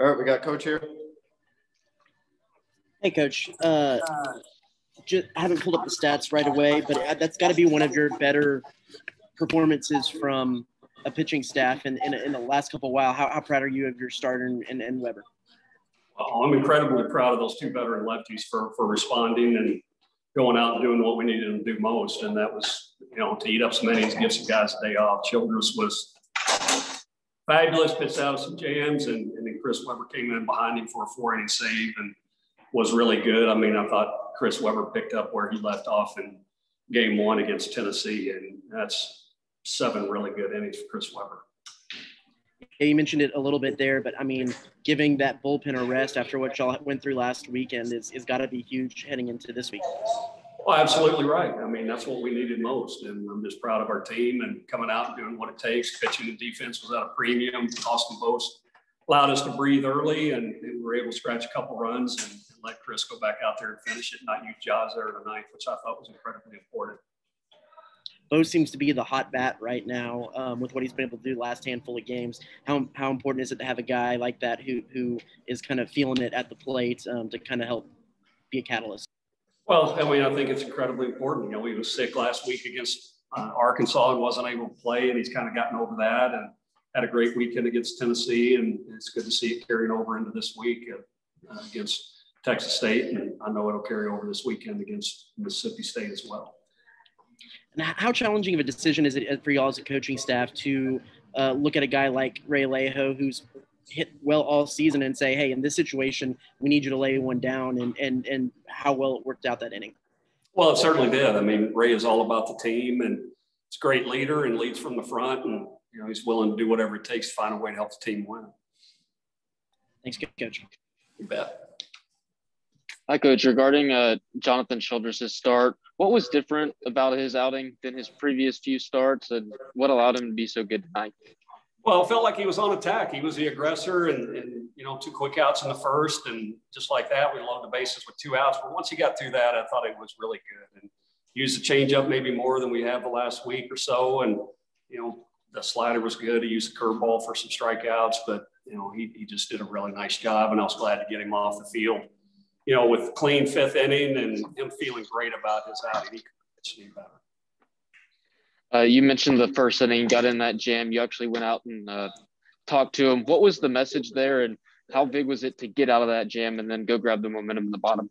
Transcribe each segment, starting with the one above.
All right, we got Coach here. Hey, Coach. I haven't pulled up the stats right away, but that's got to be one of your better performances from a pitching staff in the last couple of while. How proud are you of your starter and Weber? Well, I'm incredibly proud of those two veteran lefties for responding and going out and doing what we needed them to do most. And that was, to eat up some innings, give some guys a day off. Childress was fabulous, pitched out of some jams, and then Chris Weber came in behind him for a 4-inning save and was really good. I mean, I thought Chris Weber picked up where he left off in game 1 against Tennessee, and that's 7 really good innings for Chris Weber. Yeah, you mentioned it a little bit there, but I mean, giving that bullpen a rest after what y'all went through last weekend is got to be huge heading into this week. Well, absolutely right. I mean, that's what we needed most, and I'm just proud of our team and coming out and doing what it takes. Pitching and defense was at a premium. Austin Boast allowed us to breathe early, and we were able to scratch a couple runs and let Chris go back out there and finish it, not use Jaws there in the ninth, which I thought was incredibly important. Bo seems to be the hot bat right now with what he's been able to do last handful of games. How important is it to have a guy like that who is kind of feeling it at the plate to kind of help be a catalyst? Well, I mean, I think it's incredibly important. He was sick last week against Arkansas and wasn't able to play, and he's kind of gotten over that and had a great weekend against Tennessee, and it's good to see it carrying over into this week against Texas State, and I know it'll carry over this weekend against Mississippi State as well. And how challenging of a decision is it for y'all as a coaching staff to look at a guy like Ray Alejo, who's hit well all season, and say, hey, in this situation, we need you to lay one down, and how well it worked out that inning? Well, it certainly did. I mean, Ray is all about the team, and he's a great leader and leads from the front, and he's willing to do whatever it takes to find a way to help the team win. Thanks, Coach. You bet. Hi, Coach. Regarding Jonathan Childress' start, what was different about his outing than his previous few starts, and what allowed him to be so good tonight? Well, it felt like he was on attack. He was the aggressor, and 2 quick outs in the first, and just like that, we loaded the bases with 2 outs. But once he got through that, I thought it was really good, and used the changeup maybe more than we have the last week or so, and the slider was good. He used the curveball for some strikeouts, but he just did a really nice job, and I was glad to get him off the field. With clean 5th inning and him feeling great about his outing, he couldn't pitch any better. You mentioned the first inning, got in that jam. You actually went out and talked to him. What was the message there, and how big was it to get out of that jam and then go grab the momentum in the bottom?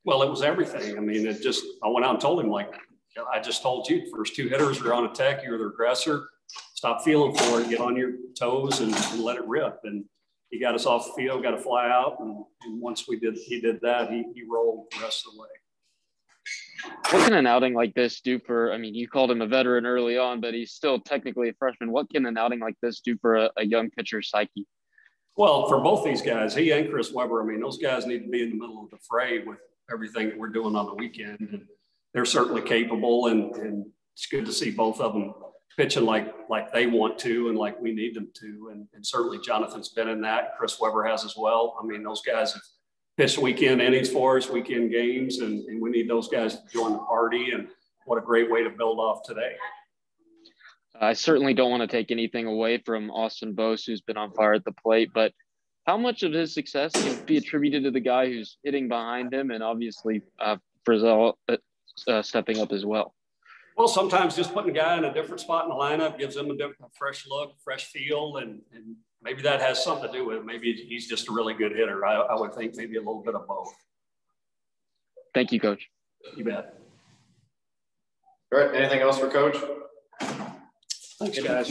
Well, it was everything. I mean, I went out and told him, I just told you, first 2 hitters are on attack. You're the aggressor. Stop feeling for it. Get on your toes and let it rip. And he got us off the field, got a fly out, and once he did that, he rolled the rest of the way. What can an outing like this do for, you called him a veteran early on, but he's still technically a freshman. What can an outing like this do for a young pitcher's psyche? Well, for both these guys, he and Chris Weber, those guys need to be in the middle of the fray with everything that we're doing on the weekend. And they're certainly capable, and it's good to see both of them pitching like they want to and like we need them to. And certainly Jonathan's been in that. Chris Weber has as well. Those guys have pitched weekend innings for us, weekend games, and we need those guys to join the party. And what a great way to build off today. I certainly don't want to take anything away from Austin Boast, who's been on fire at the plate, but how much of his success can be attributed to the guy who's hitting behind him, and obviously Frizzell stepping up as well? Well, sometimes just putting a guy in a different spot in the lineup gives him a fresh look, fresh feel, and maybe that has something to do with it. Maybe he's just a really good hitter. I would think maybe a little bit of both. Thank you, Coach. You bet. All right, anything else for Coach? Thanks, guys.